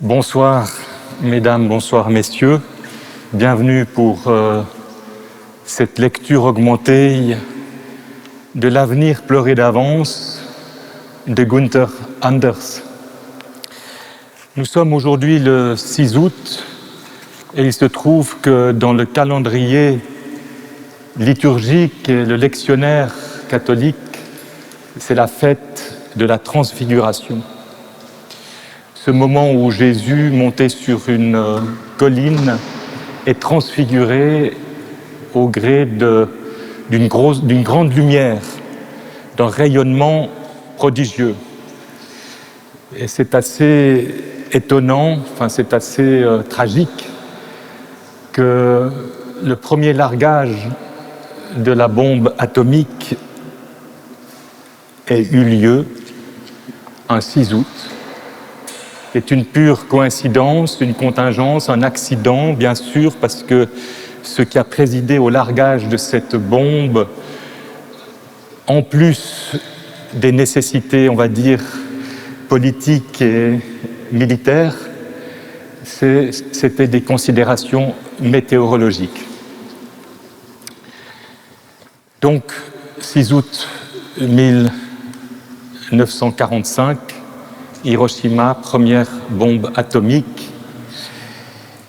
Bonsoir mesdames, bonsoir messieurs. Bienvenue pour cette lecture augmentée de l'avenir pleuré d'avance de Günther Anders. Nous sommes aujourd'hui le 6 août et il se trouve que dans le calendrier liturgique et le lectionnaire catholique, c'est la fête de la Transfiguration. Ce moment où Jésus, monté sur une colline, est transfiguré au gré d'une grande lumière, d'un rayonnement prodigieux. Et c'est assez étonnant, c'est assez tragique que le premier largage de la bombe atomique ait eu lieu un 6 août. C'est une pure coïncidence, une contingence, un accident, bien sûr, parce que ce qui a présidé au largage de cette bombe, en plus des nécessités, on va dire, politiques et militaires, c'était des considérations météorologiques. Donc, 6 août 1945, Hiroshima, première bombe atomique.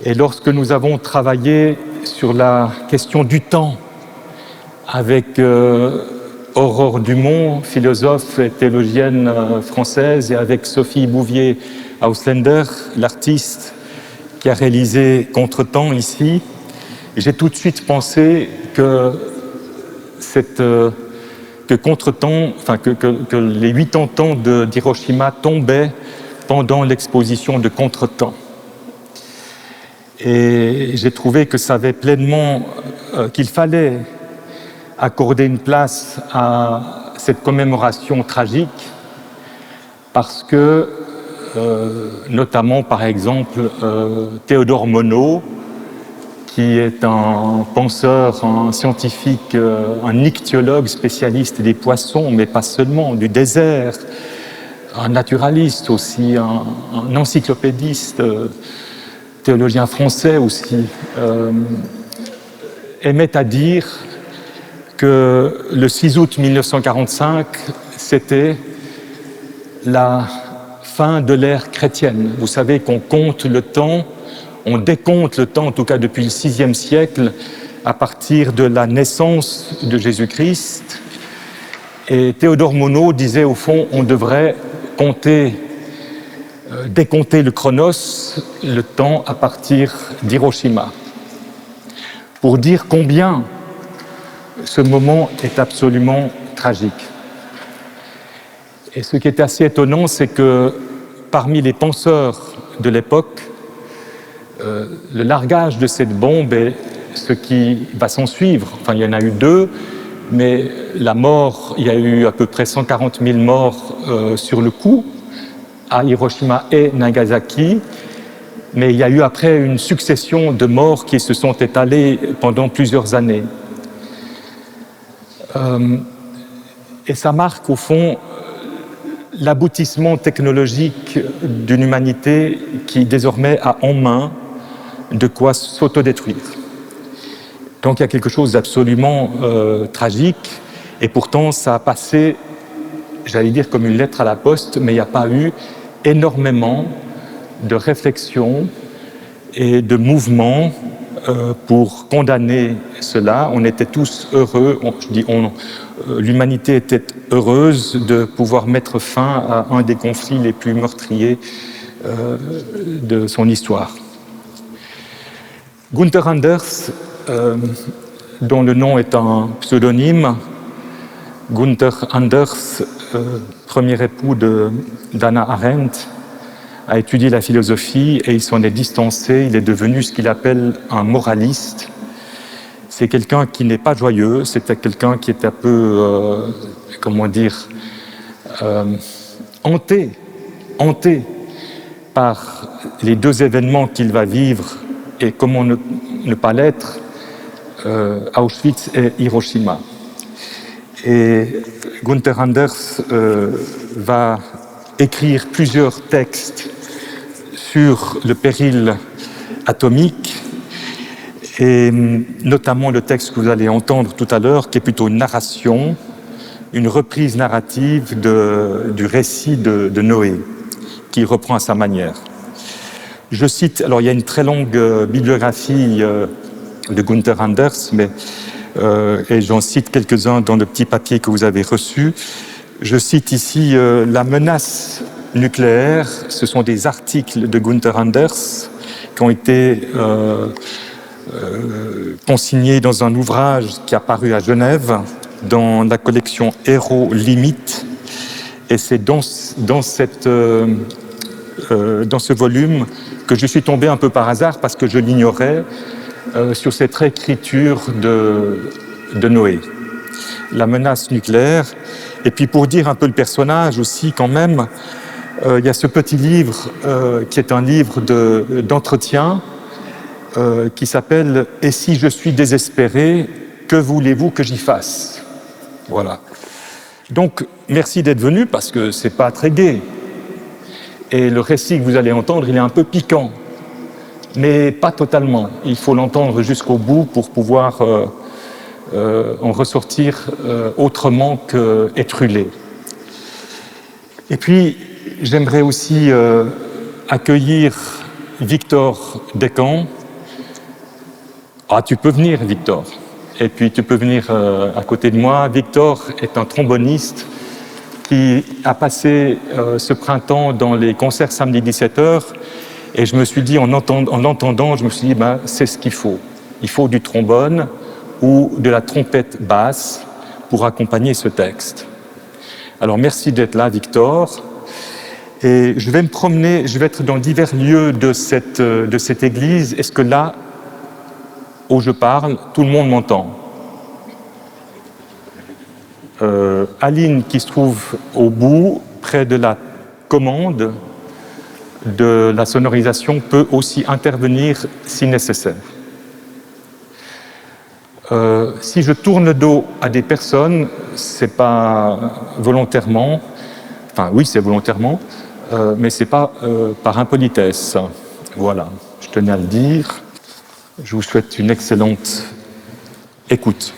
Et lorsque nous avons travaillé sur la question du temps avec Aurore Dumont, philosophe et théologienne française, et avec Sophie Bouvier-Auslender, l'artiste qui a réalisé Contretemps ici, j'ai tout de suite pensé que que les 80 ans d'Hiroshima tombaient pendant l'exposition de Contretemps. Et j'ai trouvé que ça avait pleinement, qu'il fallait accorder une place à cette commémoration tragique, parce que, notamment par exemple, Théodore Monod, qui est un penseur, un scientifique, un ichtyologue spécialiste des poissons, mais pas seulement, du désert, un naturaliste aussi, un encyclopédiste, théologien français aussi, aimait à dire que le 6 août 1945, c'était la fin de l'ère chrétienne. Vous savez qu'on compte le temps, on décompte le temps, en tout cas depuis le VIe siècle, à partir de la naissance de Jésus-Christ. Et Théodore Monod disait, au fond, on devrait décompter le chronos, le temps, à partir d'Hiroshima. Pour dire combien ce moment est absolument tragique. Et ce qui est assez étonnant, c'est que parmi les penseurs de l'époque, le largage de cette bombe et ce qui va s'en suivre, il y en a eu 2, mais la mort, il y a eu à peu près 140 000 morts sur le coup, à Hiroshima et Nagasaki, mais il y a eu après une succession de morts qui se sont étalées pendant plusieurs années. Et ça marque au fond l'aboutissement technologique d'une humanité qui désormais a en main de quoi s'autodétruire. Donc il y a quelque chose d'absolument tragique, et pourtant ça a passé, j'allais dire comme une lettre à la poste, mais il n'y a pas eu énormément de réflexion et de mouvements pour condamner cela. On était tous heureux, l'humanité était heureuse de pouvoir mettre fin à un des conflits les plus meurtriers de son histoire. Günther Anders, dont le nom est un pseudonyme, Günther Anders, premier époux d'Hannah Arendt, a étudié la philosophie et il s'en est distancé. Il est devenu ce qu'il appelle un moraliste. C'est quelqu'un qui n'est pas joyeux, c'était quelqu'un qui est un peu, hanté par les 2 événements qu'il va vivre, et comment ne pas l'être, Auschwitz et Hiroshima. Et Günther Anders va écrire plusieurs textes sur le péril atomique, et notamment le texte que vous allez entendre tout à l'heure, qui est plutôt une narration, une reprise narrative du récit de Noé, qu'il reprend à sa manière. Je cite, alors il y a une très longue bibliographie de Gunther Anders, et j'en cite quelques-uns dans le petit papier que vous avez reçu. Je cite ici la menace nucléaire. Ce sont des articles de Gunther Anders qui ont été consignés dans un ouvrage qui a paru à Genève dans la collection Héros Limite. Et c'est dans ce volume que je suis tombé un peu par hasard parce que je l'ignorais sur cette réécriture de Noé. La menace nucléaire. Et puis pour dire un peu le personnage aussi quand même, il y a ce petit livre qui est un livre d'entretien qui s'appelle « Et si je suis désespéré, que voulez-vous que j'y fasse ?» Voilà. Donc, merci d'être venu parce que c'est pas très gai. Et le récit que vous allez entendre, il est un peu piquant, mais pas totalement. Il faut l'entendre jusqu'au bout pour pouvoir en ressortir autrement qu'étrulé. Et puis, j'aimerais aussi accueillir Victor Descamps. Ah, tu peux venir, Victor. Et puis, tu peux venir à côté de moi. Victor est un tromboniste qui a passé ce printemps dans les concerts samedi 17h. Et je me suis dit, en l'entendant, je me suis dit, ben, c'est ce qu'il faut. Il faut du trombone ou de la trompette basse pour accompagner ce texte. Alors, merci d'être là, Victor. Et je vais me promener, je vais être dans divers lieux de cette église. Est-ce que là, où je parle, tout le monde m'entend? Aline, qui se trouve au bout, près de la commande de la sonorisation, peut aussi intervenir si nécessaire. Si je tourne le dos à des personnes, c'est pas volontairement, enfin oui, c'est volontairement, mais c'est pas par impolitesse. Voilà, je tenais à le dire. Je vous souhaite une excellente écoute.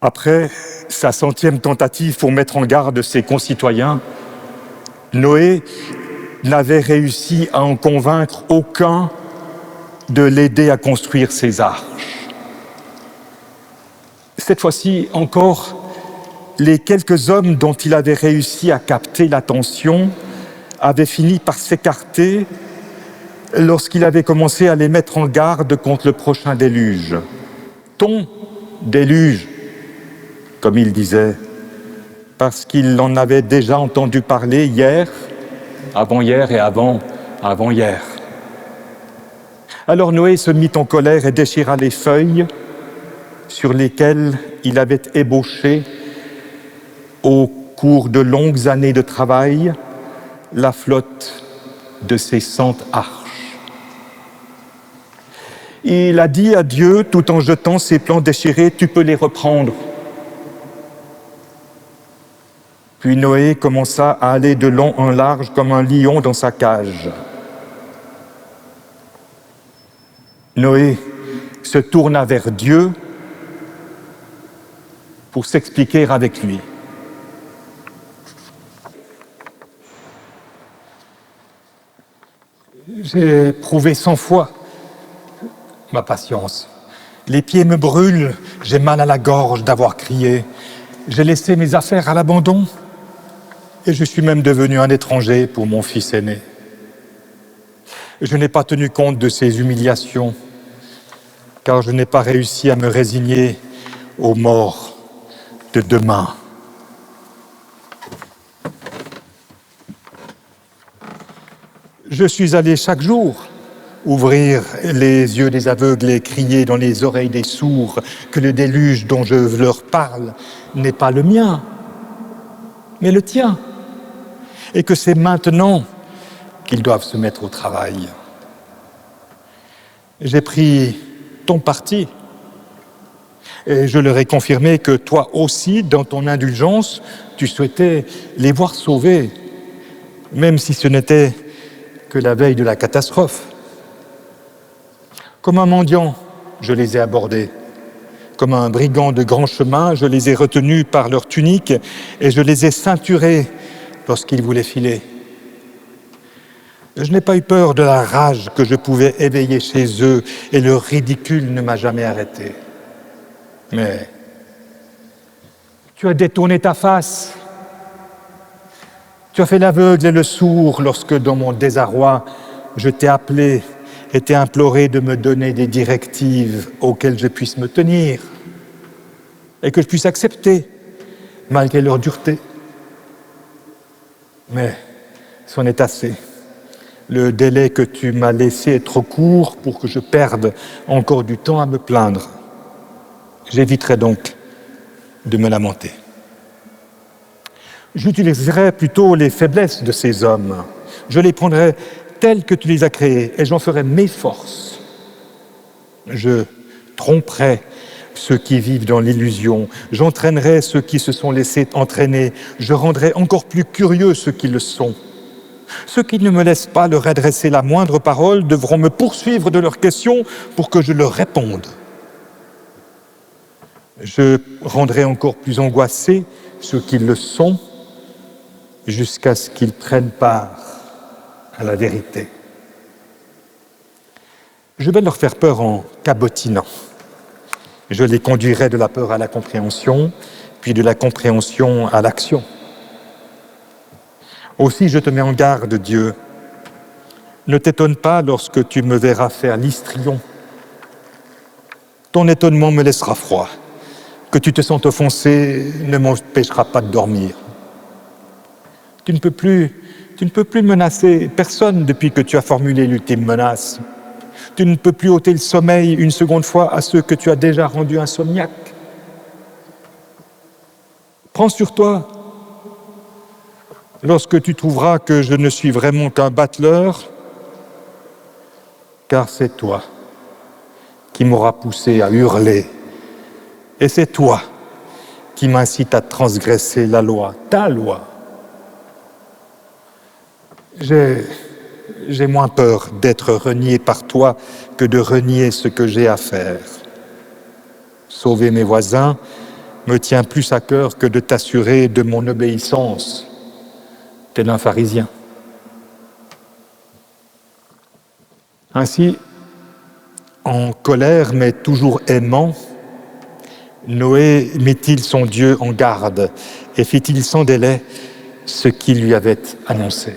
Après sa 100e tentative pour mettre en garde ses concitoyens, Noé n'avait réussi à en convaincre aucun de l'aider à construire ses arches. Cette fois-ci encore, les quelques hommes dont il avait réussi à capter l'attention avaient fini par s'écarter lorsqu'il avait commencé à les mettre en garde contre le prochain déluge. Ton déluge, comme il disait, parce qu'il en avait déjà entendu parler hier, avant-hier et avant-hier. Alors Noé se mit en colère et déchira les feuilles sur lesquelles il avait ébauché, au cours de longues années de travail, la flotte de ses 100 arches. Il a dit à Dieu, tout en jetant ses plans déchirés, « Tu peux les reprendre ». Puis Noé commença à aller de long en large comme un lion dans sa cage. Noé se tourna vers Dieu pour s'expliquer avec lui. J'ai prouvé 100 fois ma patience. Les pieds me brûlent, j'ai mal à la gorge d'avoir crié. J'ai laissé mes affaires à l'abandon et je suis même devenu un étranger pour mon fils aîné. Je n'ai pas tenu compte de ces humiliations, car je n'ai pas réussi à me résigner aux morts de demain. Je suis allé chaque jour ouvrir les yeux des aveugles et crier dans les oreilles des sourds que le déluge dont je leur parle n'est pas le mien, mais le tien, et que c'est maintenant qu'ils doivent se mettre au travail. J'ai pris ton parti et je leur ai confirmé que toi aussi, dans ton indulgence, tu souhaitais les voir sauvés, même si ce n'était que la veille de la catastrophe. Comme un mendiant, je les ai abordés. Comme un brigand de grand chemin, je les ai retenus par leur tunique et je les ai ceinturés lorsqu'ils voulaient filer. Je n'ai pas eu peur de la rage que je pouvais éveiller chez eux et le ridicule ne m'a jamais arrêté. Mais tu as détourné ta face. Tu as fait l'aveugle et le sourd lorsque, dans mon désarroi, je t'ai appelé et t'ai imploré de me donner des directives auxquelles je puisse me tenir et que je puisse accepter, malgré leur dureté. Mais c'en est assez. Le délai que tu m'as laissé est trop court pour que je perde encore du temps à me plaindre. J'éviterai donc de me lamenter. J'utiliserai plutôt les faiblesses de ces hommes. Je les prendrai tels que tu les as créés et j'en ferai mes forces. Je tromperai ceux qui vivent dans l'illusion. J'entraînerai ceux qui se sont laissés entraîner. Je rendrai encore plus curieux ceux qui le sont. Ceux qui ne me laissent pas leur adresser la moindre parole devront me poursuivre de leurs questions pour que je leur réponde. Je rendrai encore plus angoissés ceux qui le sont jusqu'à ce qu'ils prennent part à la vérité. Je vais leur faire peur en cabotinant. Je les conduirai de la peur à la compréhension, puis de la compréhension à l'action. Aussi, je te mets en garde, Dieu. Ne t'étonne pas lorsque tu me verras faire l'histrion. Ton étonnement me laissera froid. Que tu te sentes offensé ne m'empêchera pas de dormir. Tu ne peux plus menacer personne depuis que tu as formulé l'ultime menace. Tu ne peux plus ôter le sommeil une seconde fois à ceux que tu as déjà rendus insomniaques. Prends sur toi, lorsque tu trouveras que je ne suis vraiment qu'un battleur, car c'est toi qui m'auras poussé à hurler, et c'est toi qui m'incite à transgresser la loi, ta loi. J'ai moins peur d'être renié par toi que de renier ce que j'ai à faire. Sauver mes voisins me tient plus à cœur que de t'assurer de mon obéissance, tel un pharisien. Ainsi, en colère mais toujours aimant, Noé mit-il son Dieu en garde et fit-il sans délai ce qu'il lui avait annoncé.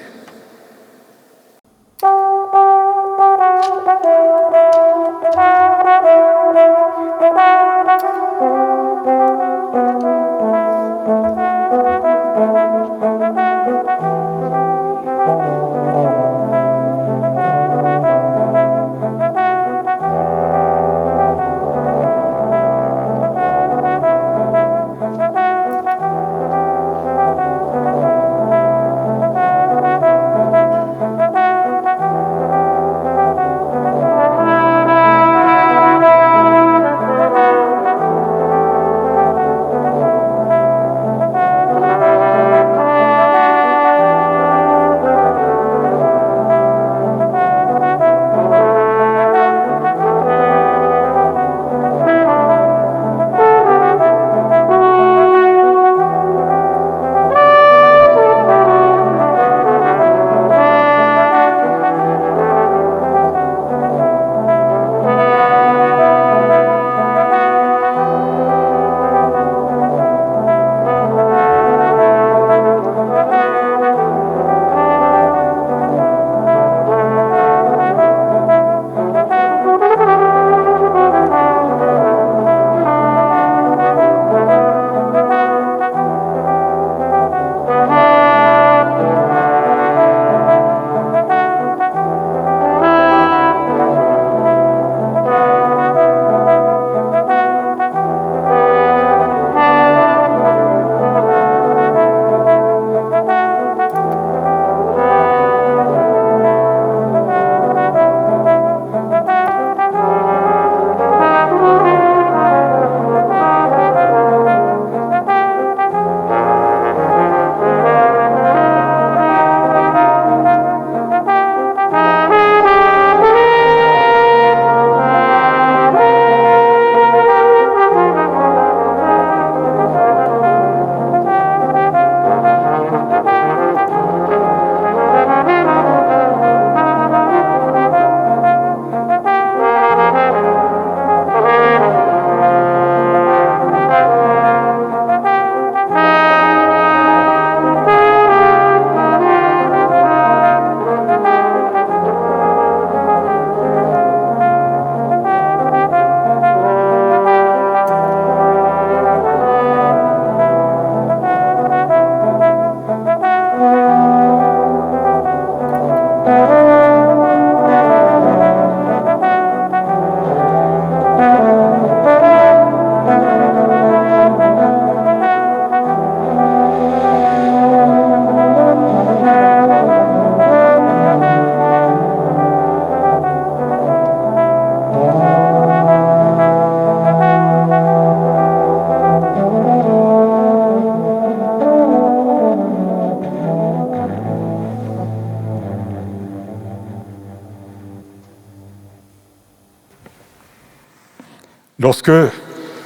Lorsque,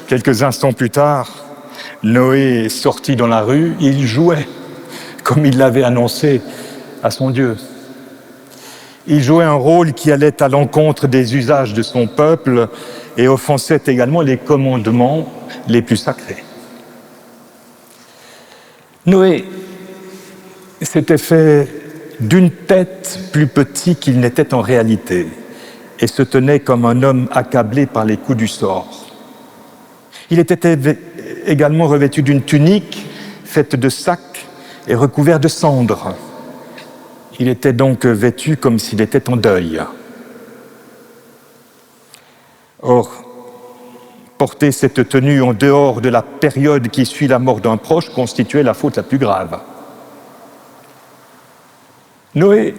quelques instants plus tard, Noé est sorti dans la rue, il jouait, comme il l'avait annoncé à son Dieu. Il jouait un rôle qui allait à l'encontre des usages de son peuple et offensait également les commandements les plus sacrés. Noé s'était fait d'une tête plus petit qu'il n'était en réalité et se tenait comme un homme accablé par les coups du sort. Il était également revêtu d'une tunique faite de sacs et recouvert de cendres. Il était donc vêtu comme s'il était en deuil. Or, porter cette tenue en dehors de la période qui suit la mort d'un proche constituait la faute la plus grave. Noé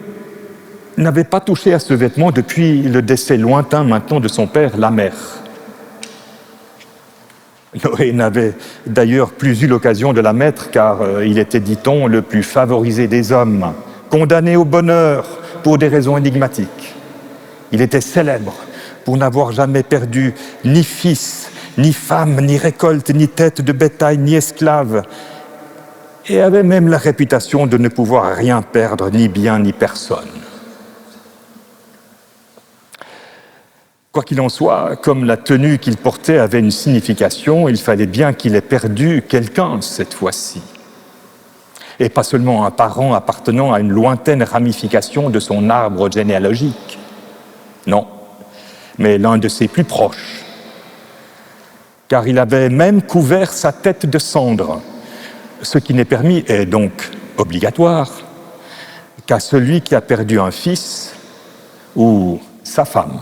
n'avait pas touché à ce vêtement depuis le décès lointain maintenant de son père, Lamech. Noé n'avait d'ailleurs plus eu l'occasion de la mettre car il était, dit-on, le plus favorisé des hommes, condamné au bonheur pour des raisons énigmatiques. Il était célèbre pour n'avoir jamais perdu ni fils ni femme, ni récolte, ni tête de bétail, ni esclave, et avait même la réputation de ne pouvoir rien perdre, ni bien, ni personne. Quoi qu'il en soit, comme la tenue qu'il portait avait une signification, il fallait bien qu'il ait perdu quelqu'un cette fois-ci. Et pas seulement un parent appartenant à une lointaine ramification de son arbre généalogique. Non, mais l'un de ses plus proches. Car il avait même couvert sa tête de cendre, ce qui n'est permis, et donc obligatoire, qu'à celui qui a perdu un fils ou sa femme.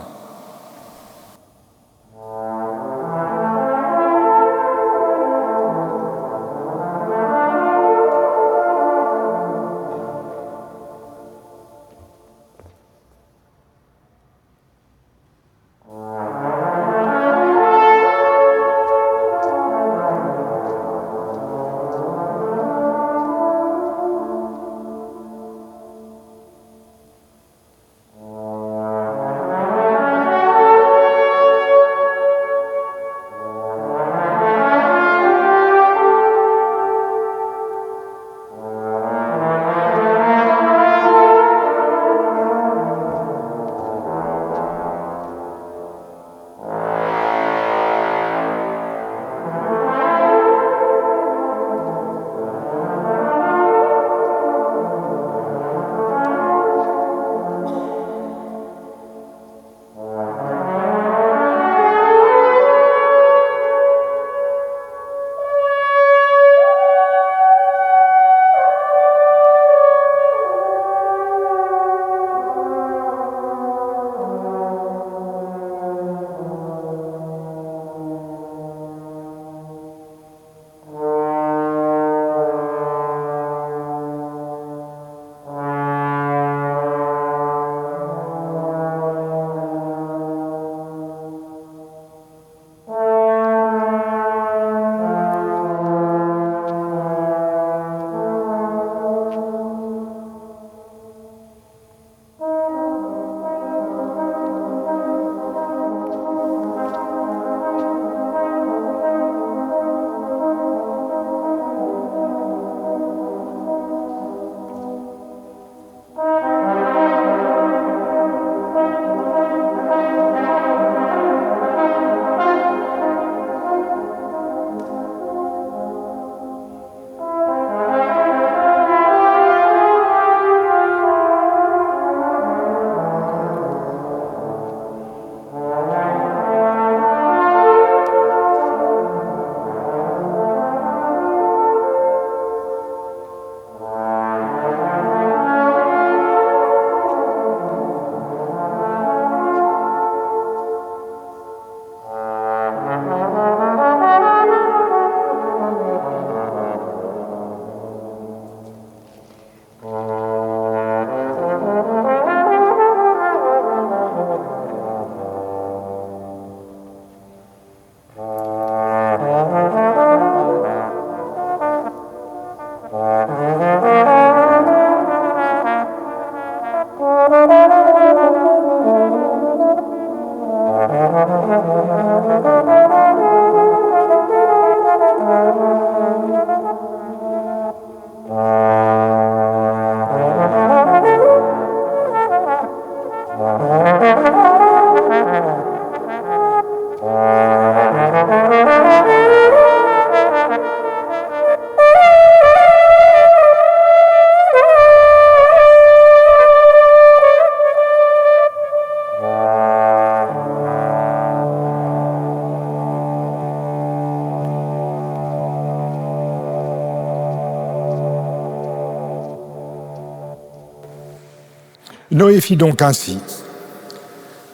Noé fit donc ainsi.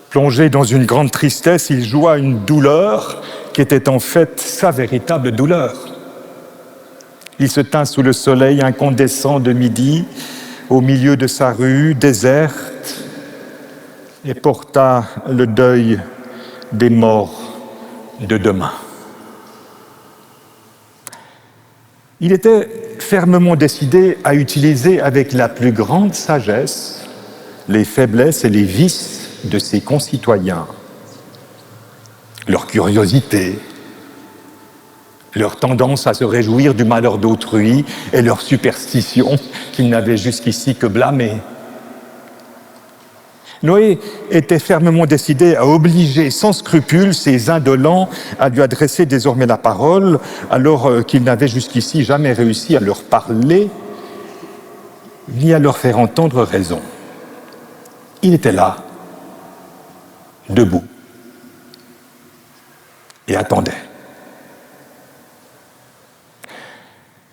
Plongé dans une grande tristesse, il joua une douleur qui était en fait sa véritable douleur. Il se tint sous le soleil incandescent de midi, au milieu de sa rue déserte, et porta le deuil des morts de demain. Il était fermement décidé à utiliser avec la plus grande sagesse les faiblesses et les vices de ses concitoyens, leur curiosité, leur tendance à se réjouir du malheur d'autrui et leur superstition qu'ils n'avaient jusqu'ici que blâmée. Noé était fermement décidé à obliger sans scrupule ces indolents à lui adresser désormais la parole, alors qu'il n'avait jusqu'ici jamais réussi à leur parler, ni à leur faire entendre raison. Il était là, debout, et attendait.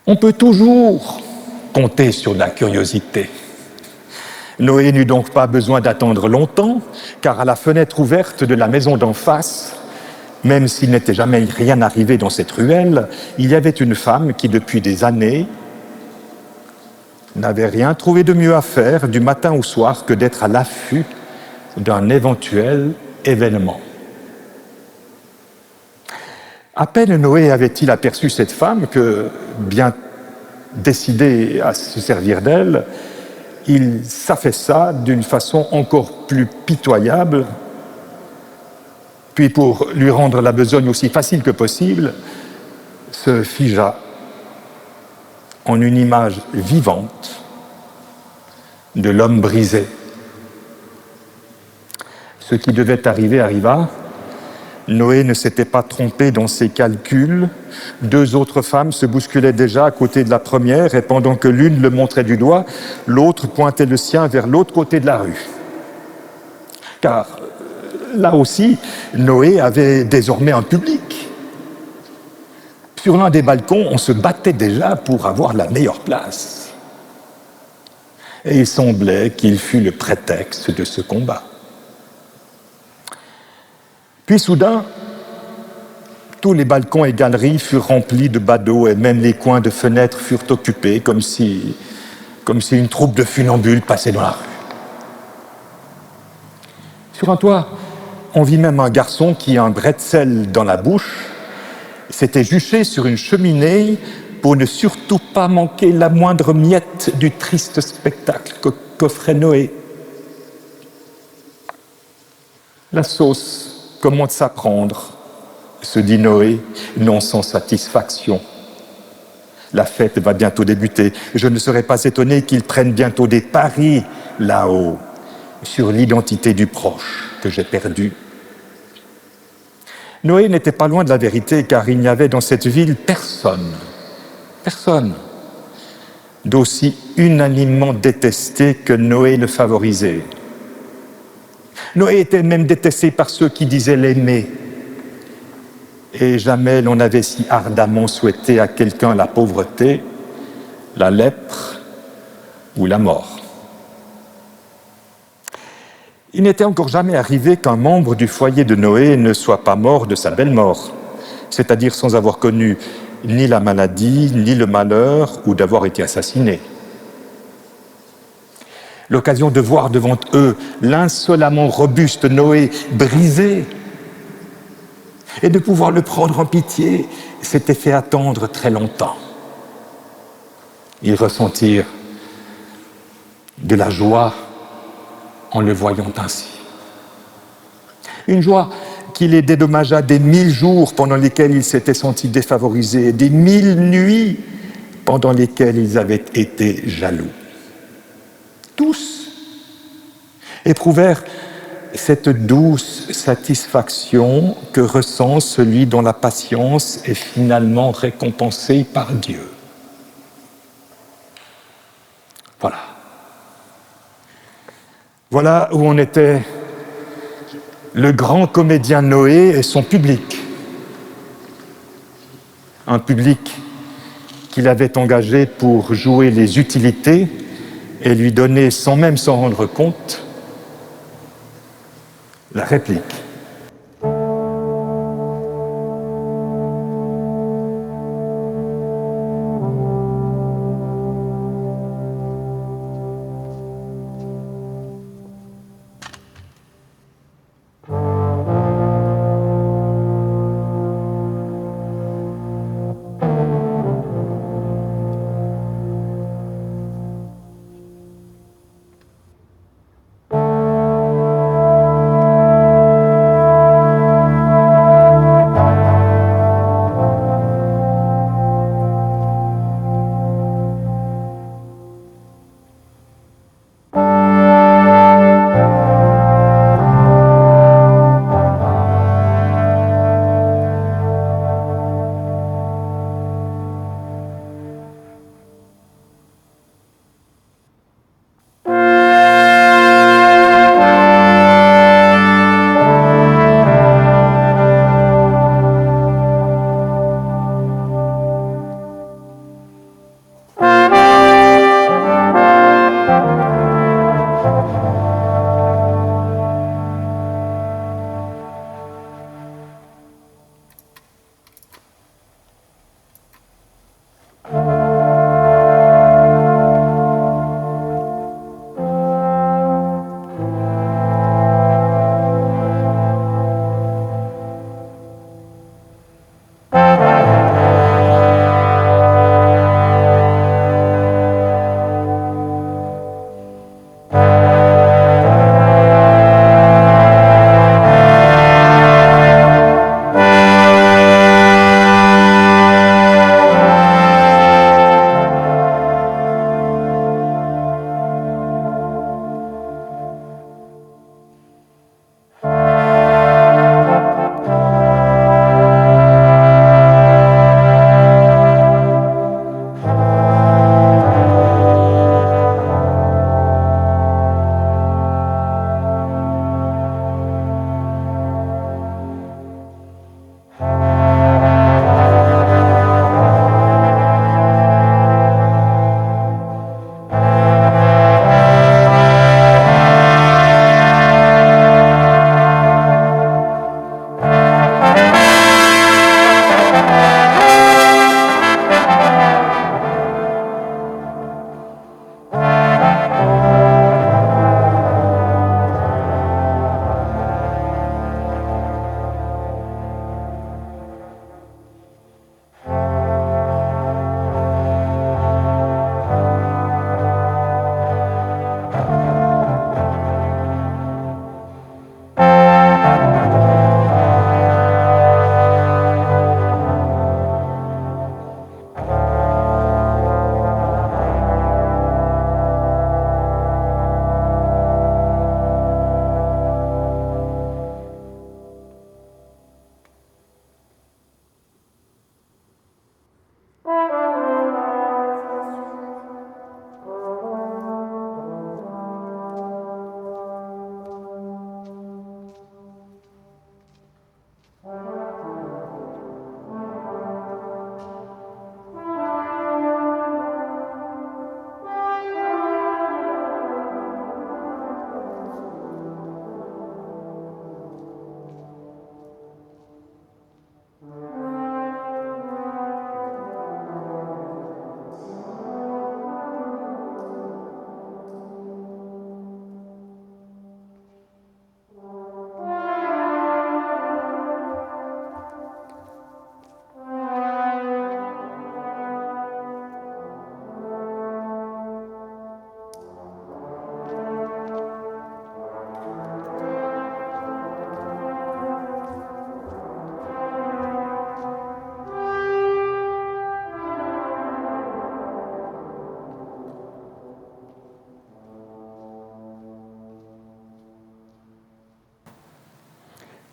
On peut toujours compter sur la curiosité. Noé n'eut donc pas besoin d'attendre longtemps, car à la fenêtre ouverte de la maison d'en face, même s'il n'était jamais rien arrivé dans cette ruelle, il y avait une femme qui, depuis des années, n'avait rien trouvé de mieux à faire du matin au soir que d'être à l'affût d'un éventuel événement. À peine Noé avait-il aperçu cette femme que, bien décidé à se servir d'elle, il s'affaissa d'une façon encore plus pitoyable, puis pour lui rendre la besogne aussi facile que possible, se figea en une image vivante de l'homme brisé. Ce qui devait arriver arriva. Noé ne s'était pas trompé dans ses calculs. 2 autres femmes se bousculaient déjà à côté de la première, et pendant que l'une le montrait du doigt, l'autre pointait le sien vers l'autre côté de la rue. Car là aussi, Noé avait désormais un public. Sur l'un des balcons, on se battait déjà pour avoir la meilleure place. Et il semblait qu'il fût le prétexte de ce combat. Puis soudain, tous les balcons et galeries furent remplis de badauds et même les coins de fenêtres furent occupés comme si une troupe de funambules passait dans la rue. Sur un toit, on vit même un garçon qui, un bretzel dans la bouche, s'était juché sur une cheminée pour ne surtout pas manquer la moindre miette du triste spectacle qu'offrait Noé. La sauce commence à prendre, se dit Noé, non sans satisfaction. La fête va bientôt débuter. Je ne serais pas étonné qu'ils prennent bientôt des paris là-haut sur l'identité du proche que j'ai perdu. Noé n'était pas loin de la vérité, car il n'y avait dans cette ville personne d'aussi unanimement détesté que Noé le favorisait. Noé était même détesté par ceux qui disaient l'aimer. Et jamais l'on n'avait si ardemment souhaité à quelqu'un la pauvreté, la lèpre ou la mort. Il n'était encore jamais arrivé qu'un membre du foyer de Noé ne soit pas mort de sa belle mort, c'est-à-dire sans avoir connu ni la maladie, ni le malheur, ou d'avoir été assassiné. L'occasion de voir devant eux l'insolemment robuste Noé brisé et de pouvoir le prendre en pitié s'était fait attendre très longtemps. Ils ressentirent de la joie en le voyant ainsi. Une joie qui les dédommagea des 1000 jours pendant lesquels ils s'étaient sentis défavorisés, des 1000 nuits pendant lesquelles ils avaient été jaloux. Tous éprouvèrent cette douce satisfaction que ressent celui dont la patience est finalement récompensée par Dieu. Voilà où en était le grand comédien Noé et son public. Un public qu'il avait engagé pour jouer les utilités et lui donner, sans même s'en rendre compte, la réplique.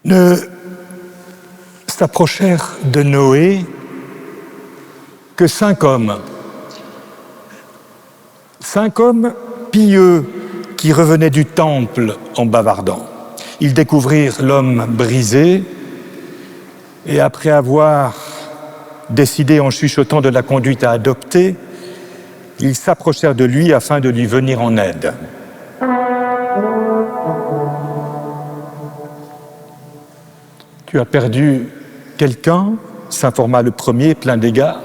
Ne s'approchèrent de Noé que 5 hommes. 5 hommes pieux qui revenaient du temple en bavardant. Ils découvrirent l'homme brisé et après avoir décidé en chuchotant de la conduite à adopter, ils s'approchèrent de lui afin de lui venir en aide. Tu as perdu quelqu'un, s'informa le premier, plein d'égards.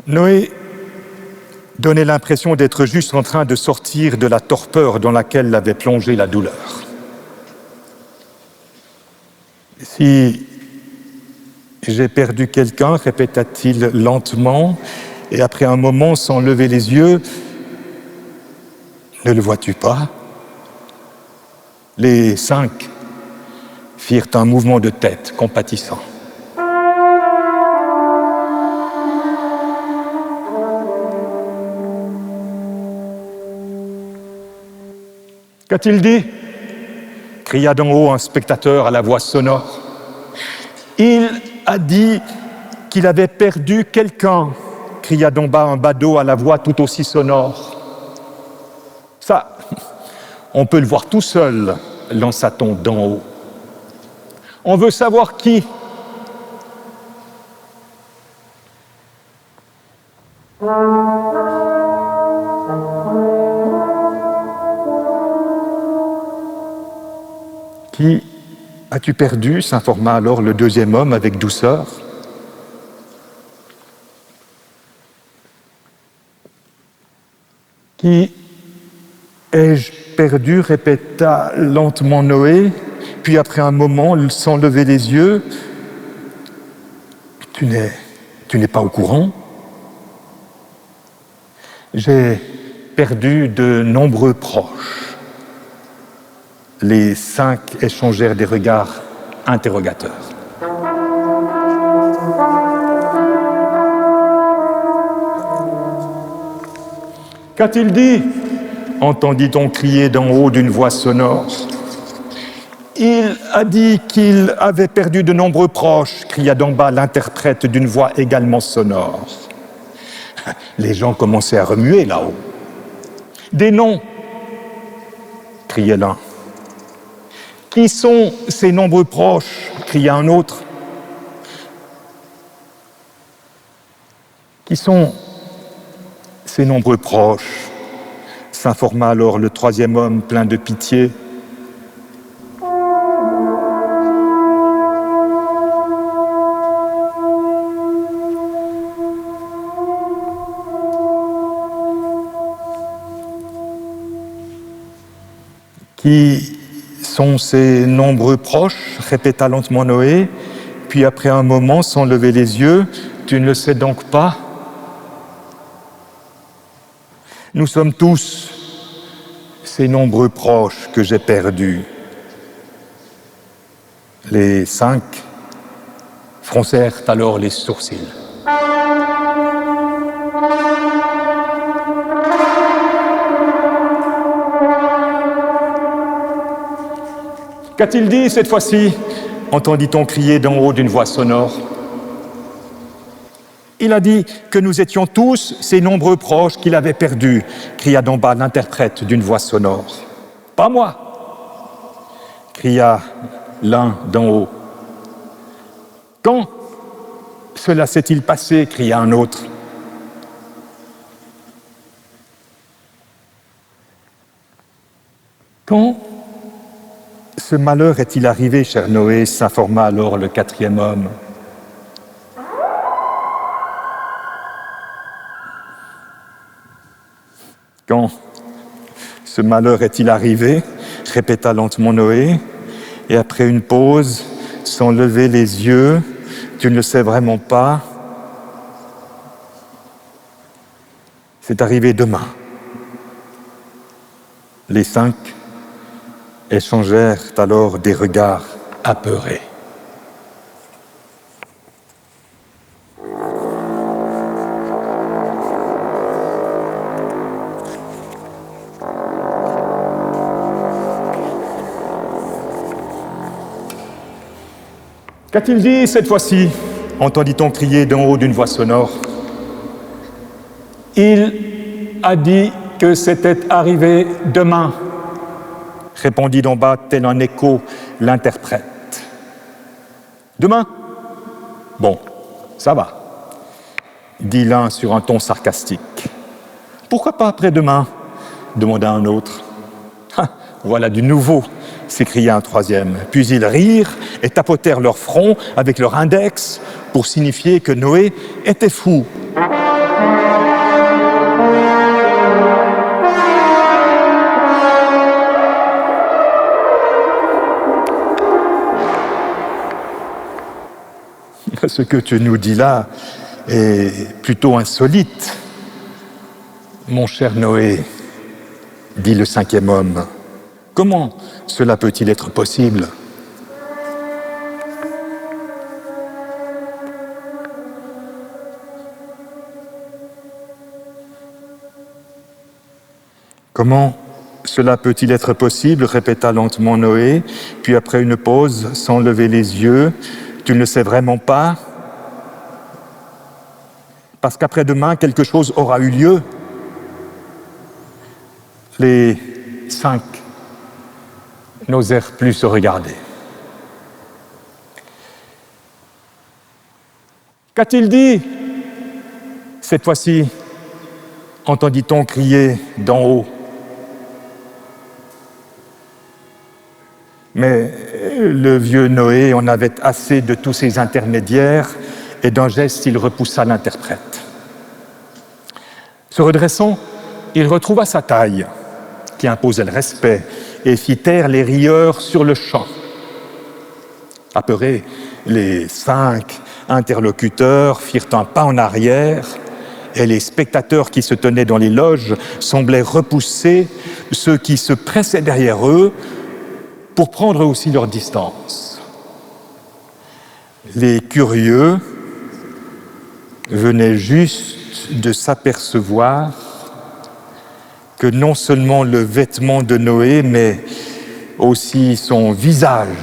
Noé donnait l'impression d'être juste en train de sortir de la torpeur dans laquelle l'avait plongé la douleur. Si j'ai perdu quelqu'un, répéta-t-il lentement, et après un moment, sans lever les yeux, ne le vois-tu pas ? Les 5 firent un mouvement de tête compatissant. Qu'a-t-il dit ? Cria d'en haut un spectateur à la voix sonore. Il a dit qu'il avait perdu quelqu'un, cria d'en bas un badaud à la voix tout aussi sonore. Ça, on peut le voir tout seul, lança-t-on d'en haut. On veut savoir qui. Qui as-tu perdu ? S'informa alors le deuxième homme avec douceur. Qui ai-je perdu ? Répéta lentement Noé, puis après un moment, sans lever les yeux, tu n'es pas au courant ? J'ai perdu de nombreux proches. Les 5 échangèrent des regards interrogateurs. Qu'a-t-il dit ? Entendit-on crier d'en haut d'une voix sonore. Il a dit qu'il avait perdu de nombreux proches, cria d'en bas l'interprète d'une voix également sonore. Les gens commençaient à remuer là-haut. Des noms, criait l'un. Qui sont ces nombreux proches ? Cria un autre. Qui sont ces nombreux proches ? S'informa alors le troisième homme plein de pitié. Qui sont ces nombreux proches ? Répéta lentement Noé, puis après un moment, sans lever les yeux, tu ne le sais donc pas ? Nous sommes tous ces nombreux proches que j'ai perdus. Les 5 froncèrent alors les sourcils. Qu'a-t-il dit cette fois-ci ? Entendit-on crier d'en haut d'une voix sonore. Il a dit que nous étions tous ces nombreux proches qu'il avait perdus, cria d'en bas l'interprète d'une voix sonore. Pas moi, cria l'un d'en haut. Quand cela s'est-il passé? Cria un autre. Quand ce malheur est-il arrivé, cher Noé? S'informa alors le quatrième homme. Quand ce malheur est-il arrivé? Répéta lentement Noé, et après une pause, sans lever les yeux, tu ne le sais vraiment pas, c'est arrivé demain. Les 5 échangèrent alors des regards apeurés. Qu'a-t-il dit cette fois-ci? Entendit-on crier d'en haut d'une voix sonore. Il a dit que c'était arrivé demain, répondit d'en bas, tel un écho, l'interprète. Demain? Bon, ça va, dit l'un sur un ton sarcastique. Pourquoi pas après-demain? Demanda un autre. Ah, voilà du nouveau, s'écria un troisième. Puis ils rirent et tapotèrent leur front avec leur index pour signifier que Noé était fou. Ce que tu nous dis là est plutôt insolite, mon cher Noé, dit le cinquième homme. Comment cela peut-il être possible? Comment cela peut-il être possible? Répéta lentement Noé, puis après une pause, sans lever les yeux, tu ne le sais vraiment pas? Parce qu'après-demain, quelque chose aura eu lieu. Les 5 n'osèrent plus se regarder. Qu'a-t-il dit? Cette fois-ci, entendit-on crier d'en haut. Mais le vieux Noé en avait assez de tous ces intermédiaires et d'un geste, il repoussa l'interprète. Se redressant, il retrouva sa taille, qui imposait le respect, et fit taire les rieurs sur le champ. Apeurés, les 5 interlocuteurs firent un pas en arrière, et les spectateurs qui se tenaient dans les loges semblaient repousser ceux qui se pressaient derrière eux pour prendre aussi leur distance. Les curieux venaient juste de s'apercevoir que non seulement le vêtement de Noé, mais aussi son visage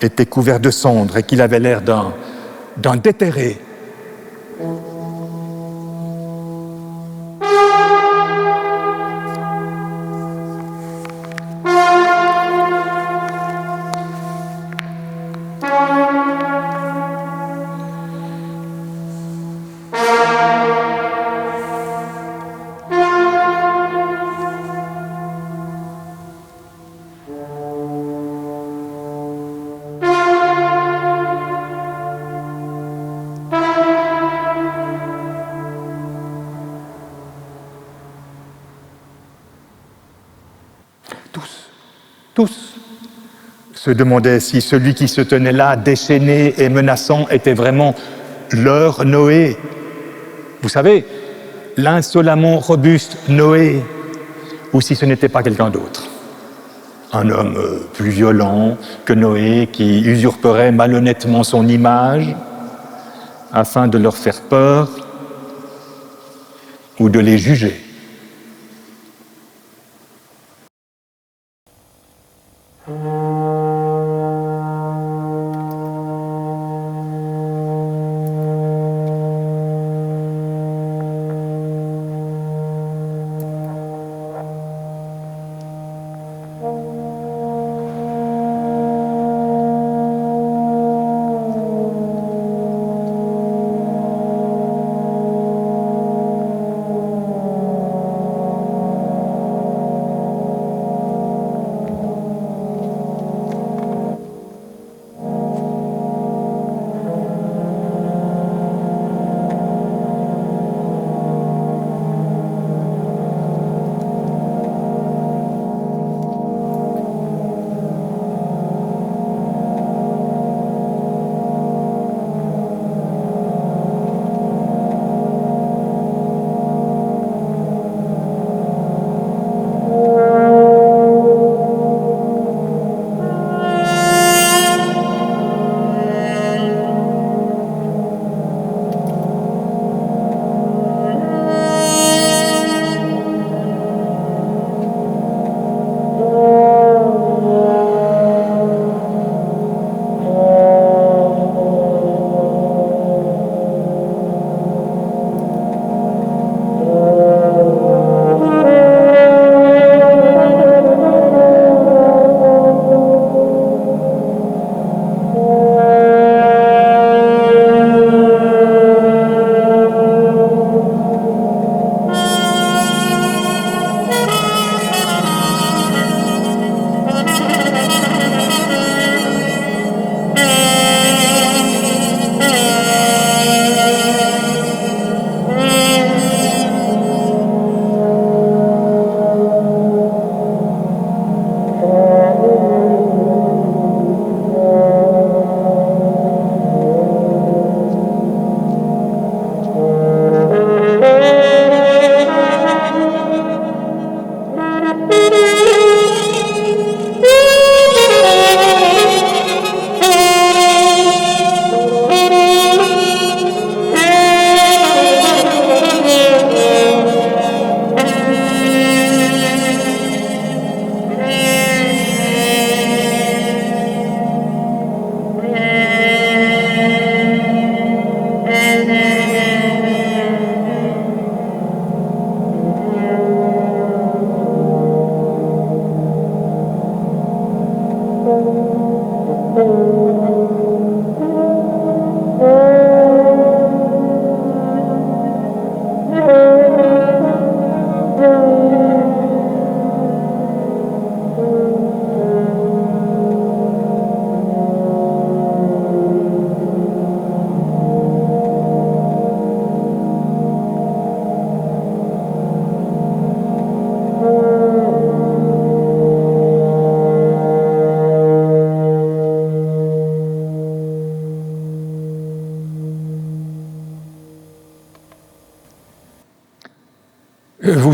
était couvert de cendres et qu'il avait l'air d'un déterré. Tous se demandaient si celui qui se tenait là, déchaîné et menaçant, était vraiment leur Noé. Vous savez, l'insolemment robuste Noé, ou si ce n'était pas quelqu'un d'autre. Un homme plus violent que Noé, qui usurperait malhonnêtement son image afin de leur faire peur ou de les juger.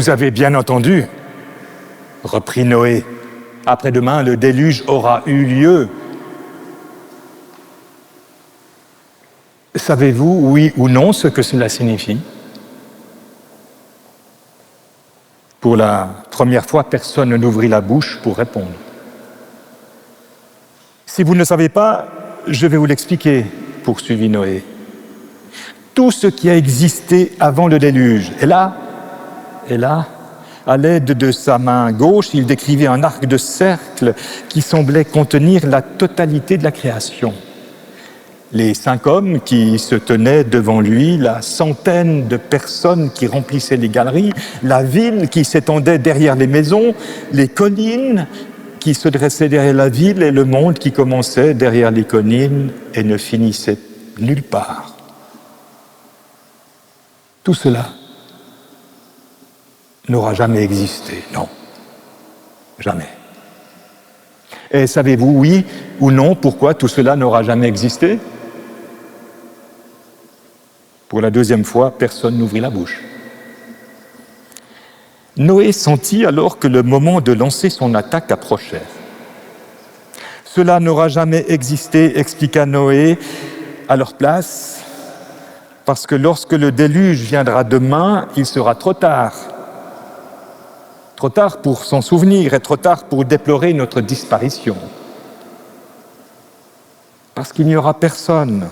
vous avez bien entendu, reprit Noé. Après-demain, le déluge aura eu lieu. Savez-vous, oui ou non, ce que cela signifie? Pour la première fois, personne n'ouvrit la bouche pour répondre. Si vous ne le savez pas, je vais vous l'expliquer, poursuivit Noé. Tout ce qui a existé avant le déluge. Et là, à l'aide de sa main gauche, il décrivait un arc de cercle qui semblait contenir la totalité de la création. Les 5 hommes qui se tenaient devant lui, la centaine de personnes qui remplissaient les galeries, la ville qui s'étendait derrière les maisons, les collines qui se dressaient derrière la ville et le monde qui commençait derrière les collines et ne finissait nulle part. Tout cela n'aura jamais existé, non, jamais. Et savez-vous, oui ou non, pourquoi tout cela n'aura jamais existé? Pour la deuxième fois, personne n'ouvrit la bouche. Noé sentit alors que le moment de lancer son attaque approchait. Cela n'aura jamais existé, expliqua Noé, à leur place, parce que lorsque le déluge viendra demain, il sera trop tard. Trop tard pour s'en souvenir et trop tard pour déplorer notre disparition. Parce qu'il n'y aura personne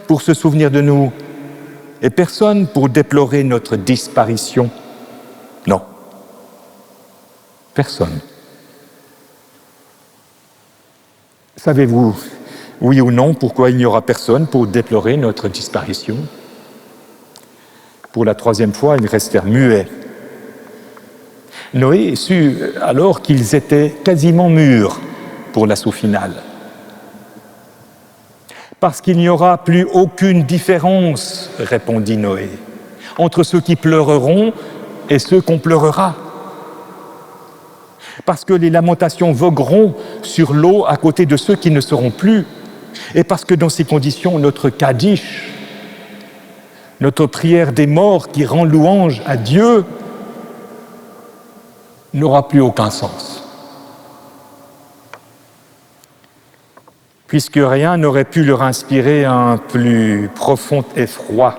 pour se souvenir de nous et personne pour déplorer notre disparition. Non, personne. Savez-vous, oui ou non, pourquoi il n'y aura personne pour déplorer notre disparition? Pour la troisième fois, ils restèrent muets. Noé sut alors qu'ils étaient quasiment mûrs pour l'assaut final. Parce qu'il n'y aura plus aucune différence, répondit Noé, entre ceux qui pleureront et ceux qu'on pleurera. Parce que les lamentations vogueront sur l'eau à côté de ceux qui ne seront plus. Et parce que dans ces conditions, notre Kaddish, notre prière des morts qui rend louange à Dieu, n'aura plus aucun sens. Puisque rien n'aurait pu leur inspirer un plus profond effroi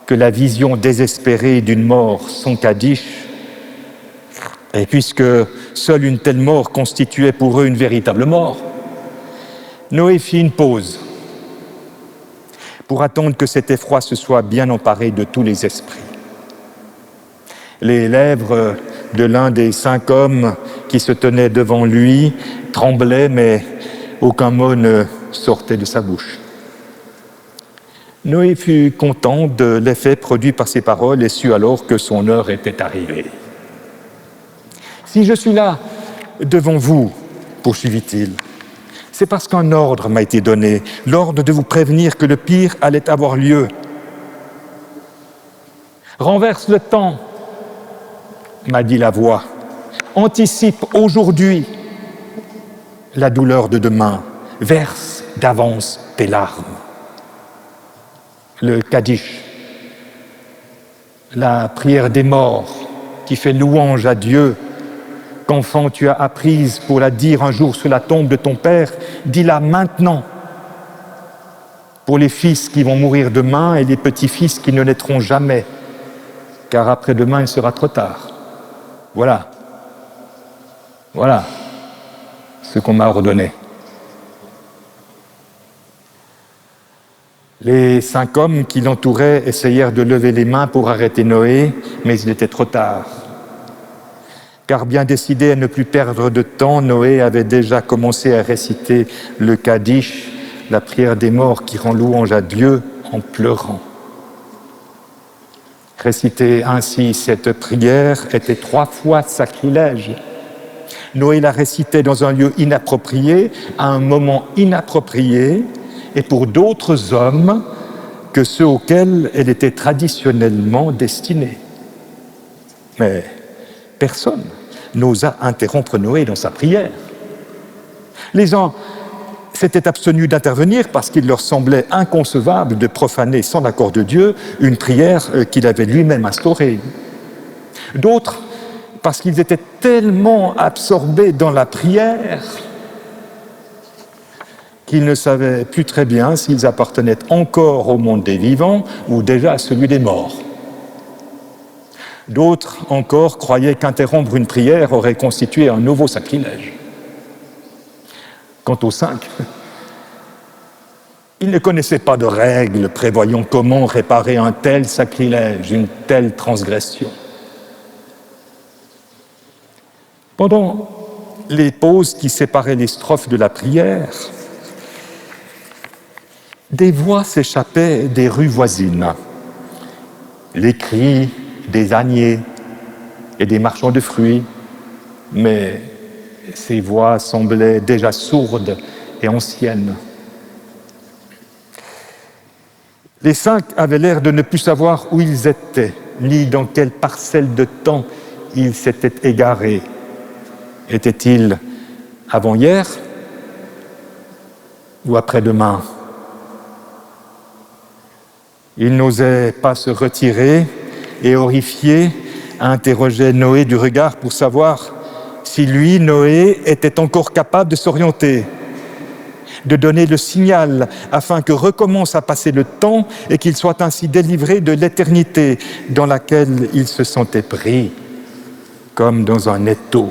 que la vision désespérée d'une mort sans Kaddish, et puisque seule une telle mort constituait pour eux une véritable mort, Noé fit une pause pour attendre que cet effroi se soit bien emparé de tous les esprits. Les lèvres de l'un des 5 hommes qui se tenaient devant lui tremblaient, mais aucun mot ne sortait de sa bouche. Noé fut content de l'effet produit par ces paroles et sut alors que son heure était arrivée. « Si je suis là, devant vous, poursuivit-il, c'est parce qu'un ordre m'a été donné, l'ordre de vous prévenir que le pire allait avoir lieu. Renverse le temps, m'a dit la voix, anticipe aujourd'hui la douleur de demain, verse d'avance tes larmes. Le Kaddish, la prière des morts qui fait louange à Dieu, qu'enfant tu as apprise pour la dire un jour sur la tombe de ton père, dis-la maintenant pour les fils qui vont mourir demain et les petits-fils qui ne naîtront jamais, car après-demain il sera trop tard. Voilà ce qu'on m'a ordonné. Les 5 hommes qui l'entouraient essayèrent de lever les mains pour arrêter Noé, mais il était trop tard. Car bien décidé à ne plus perdre de temps, Noé avait déjà commencé à réciter le Kaddish, la prière des morts qui rend louange à Dieu en pleurant. Réciter ainsi cette prière était 3 fois sacrilège. Noé la récitait dans un lieu inapproprié, à un moment inapproprié, et pour d'autres hommes que ceux auxquels elle était traditionnellement destinée. Mais personne n'osa interrompre Noé dans sa prière. Les uns s'étaient abstenus d'intervenir parce qu'il leur semblait inconcevable de profaner sans l'accord de Dieu une prière qu'il avait lui-même instaurée. D'autres, parce qu'ils étaient tellement absorbés dans la prière qu'ils ne savaient plus très bien s'ils appartenaient encore au monde des vivants ou déjà à celui des morts. D'autres encore croyaient qu'interrompre une prière aurait constitué un nouveau sacrilège. Quant aux 5, ils ne connaissaient pas de règles prévoyant comment réparer un tel sacrilège, une telle transgression. Pendant les pauses qui séparaient les strophes de la prière, des voix s'échappaient des rues voisines. Les cris des âniers et des marchands de fruits, mais ces voix semblaient déjà sourdes et anciennes. Les 5 avaient l'air de ne plus savoir où ils étaient, ni dans quelle parcelle de temps ils s'étaient égarés. Était-il avant-hier ou après-demain? Ils n'osaient pas se retirer et, horrifiés, interrogeaient Noé du regard pour savoir si lui, Noé, était encore capable de s'orienter, de donner le signal afin que recommence à passer le temps et qu'il soit ainsi délivré de l'éternité dans laquelle il se sentait pris, comme dans un étau.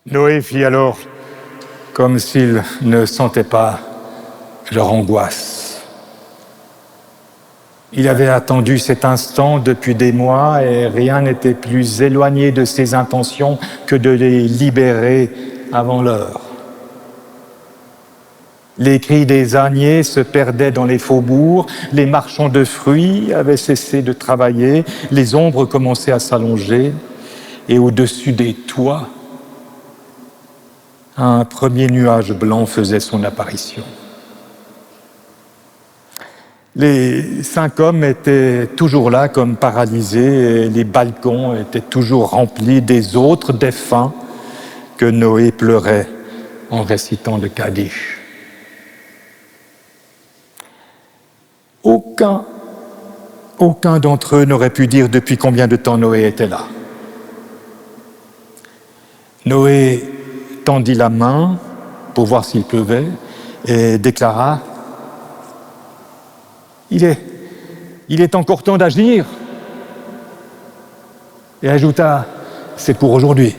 Noé fit alors comme s'il ne sentait pas leur angoisse. Il avait attendu cet instant depuis des mois et rien n'était plus éloigné de ses intentions que de les libérer avant l'heure. Les cris des âniers se perdaient dans les faubourgs, les marchands de fruits avaient cessé de travailler, les ombres commençaient à s'allonger et au-dessus des toits, un premier nuage blanc faisait son apparition. Les 5 hommes étaient toujours là comme paralysés et les balcons étaient toujours remplis des autres défunts que Noé pleurait en récitant le Kaddish. Aucun d'entre eux n'aurait pu dire depuis combien de temps Noé était là. Noé tendit la main pour voir s'il pleuvait et déclara « Il est encore temps d'agir » et ajouta « C'est pour aujourd'hui ».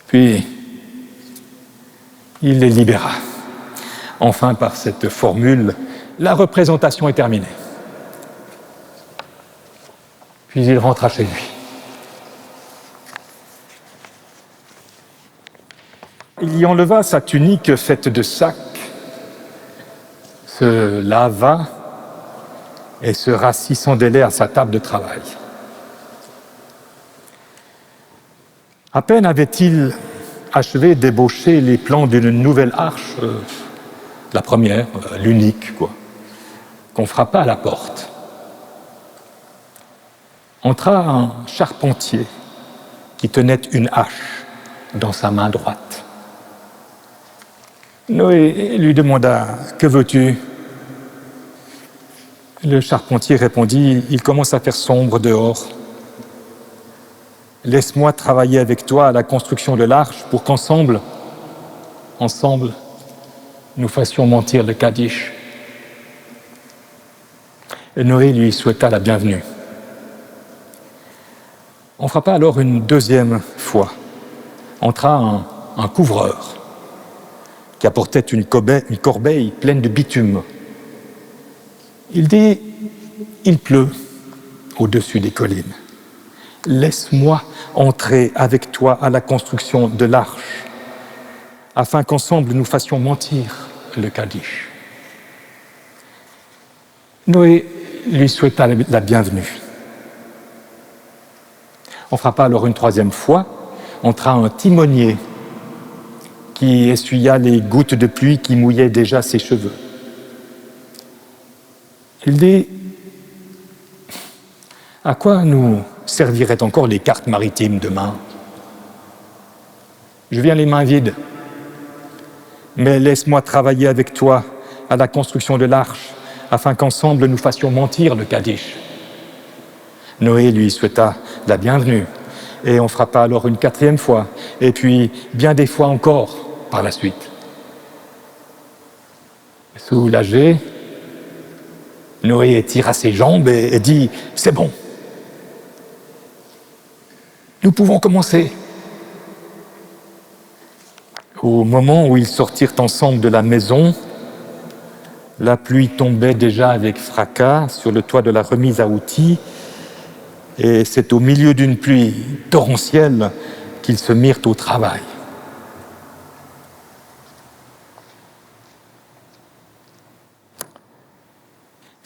Puis, il les libéra. Enfin, par cette formule, la représentation est terminée. Puis il rentra chez lui. Il y enleva sa tunique faite de sacs, se lava et se rassit sans délai à sa table de travail. À peine avait-il achevé d'ébaucher les plans d'une nouvelle arche, la première, l'unique, qu'on frappa à la porte. Entra un charpentier qui tenait une hache dans sa main droite. Noé lui demanda « Que veux-tu » Le charpentier répondit « Il commence à faire sombre dehors. Laisse-moi travailler avec toi à la construction de l'arche pour qu'ensemble, nous fassions mentir le Kaddish. » Et Noé lui souhaita la bienvenue. On frappa alors une deuxième fois. Entra un couvreur qui apportait une corbeille pleine de bitume. Il dit « Il pleut au-dessus des collines. Laisse-moi entrer avec toi à la construction de l'arche, afin qu'ensemble nous fassions mentir le Kaddish. » Noé lui souhaita la bienvenue. On frappa alors une troisième fois, entra un timonier qui essuya les gouttes de pluie qui mouillaient déjà ses cheveux. Il dit « À quoi nous serviraient encore les cartes maritimes demain ? Je viens les mains vides, mais laisse-moi travailler avec toi à la construction de l'arche, afin qu'ensemble nous fassions mentir le Kaddish. » Noé lui souhaita la bienvenue, et on frappa alors une quatrième fois, et puis bien des fois encore par la suite. Soulagé, Noé étira ses jambes et dit « C'est bon, nous pouvons commencer. » Au moment où ils sortirent ensemble de la maison, la pluie tombait déjà avec fracas sur le toit de la remise à outils, et c'est au milieu d'une pluie torrentielle qu'ils se mirent au travail.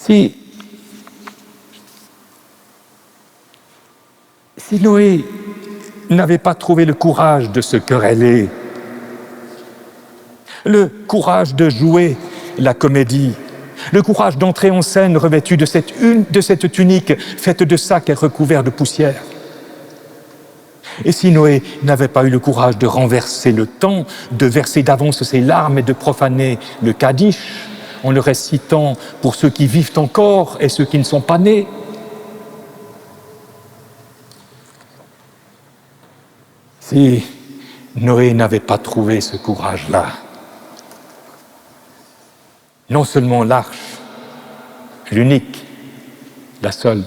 Si Noé n'avait pas trouvé le courage de se quereller, le courage de jouer la comédie, le courage d'entrer en scène revêtu de cette tunique faite de sacs et recouvert de poussière. Et si Noé n'avait pas eu le courage de renverser le temps, de verser d'avance ses larmes et de profaner le Kaddish en le récitant pour ceux qui vivent encore et ceux qui ne sont pas nés, si Noé n'avait pas trouvé ce courage-là, non seulement l'arche, l'unique, la seule,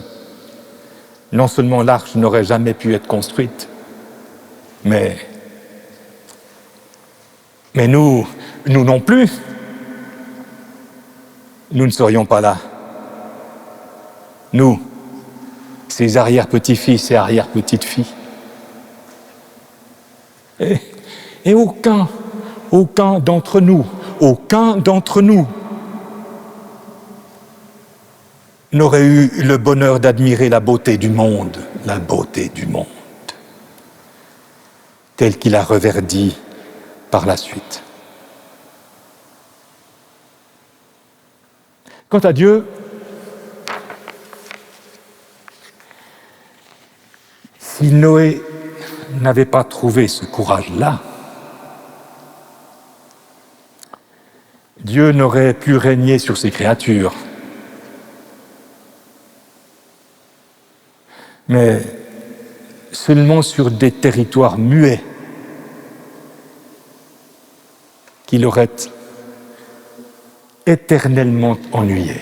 non seulement l'arche n'aurait jamais pu être construite, Mais nous non plus, nous ne serions pas là. Nous, ses arrière-petits-fils et arrière-petites-filles. Et aucun d'entre nous n'aurait eu le bonheur d'admirer la beauté du monde, telle qu'il a reverdie par la suite. Quant à Dieu, si Noé n'avait pas trouvé ce courage-là, Dieu n'aurait pu régner sur ses créatures. Mais seulement sur des territoires muets qu'il aurait éternellement ennuyé.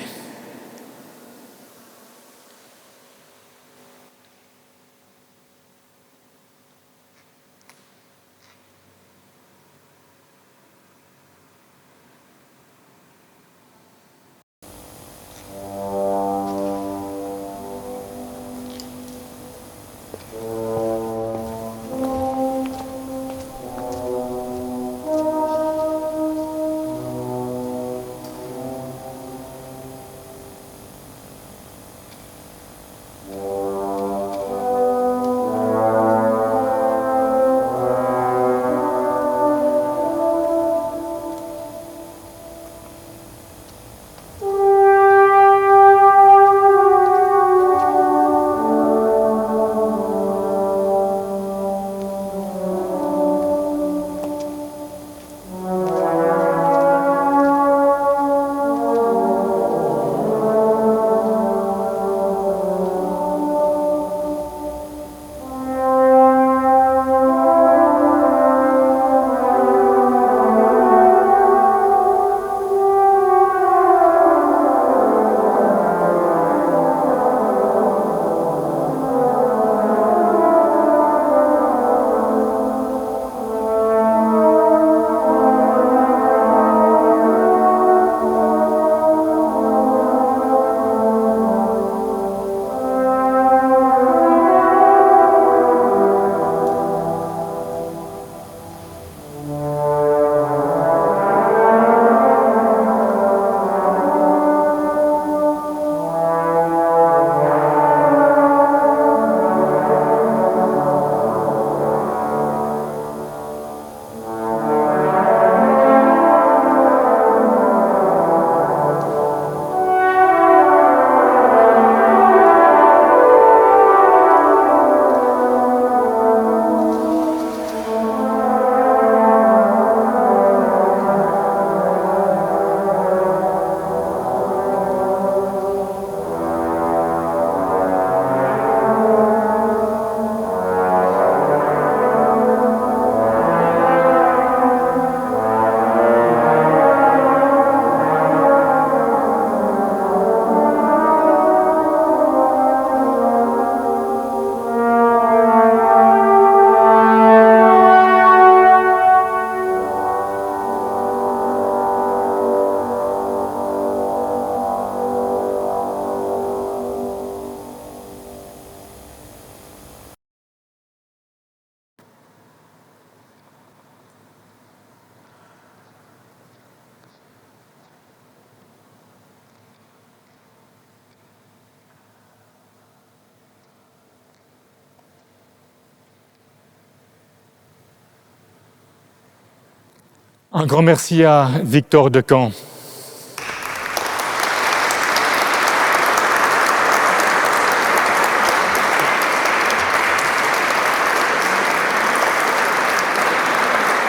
Un grand merci à Victor Decamps.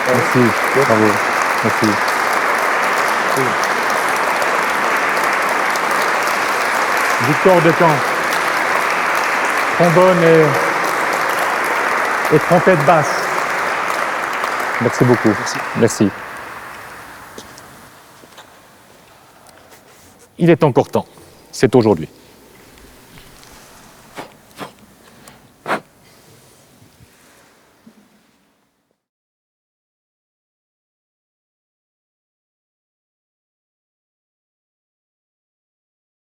Merci, bravo, merci. Victor Decamps, trombone et trompette basse. Merci beaucoup. Merci. Il est encore temps. C'est aujourd'hui.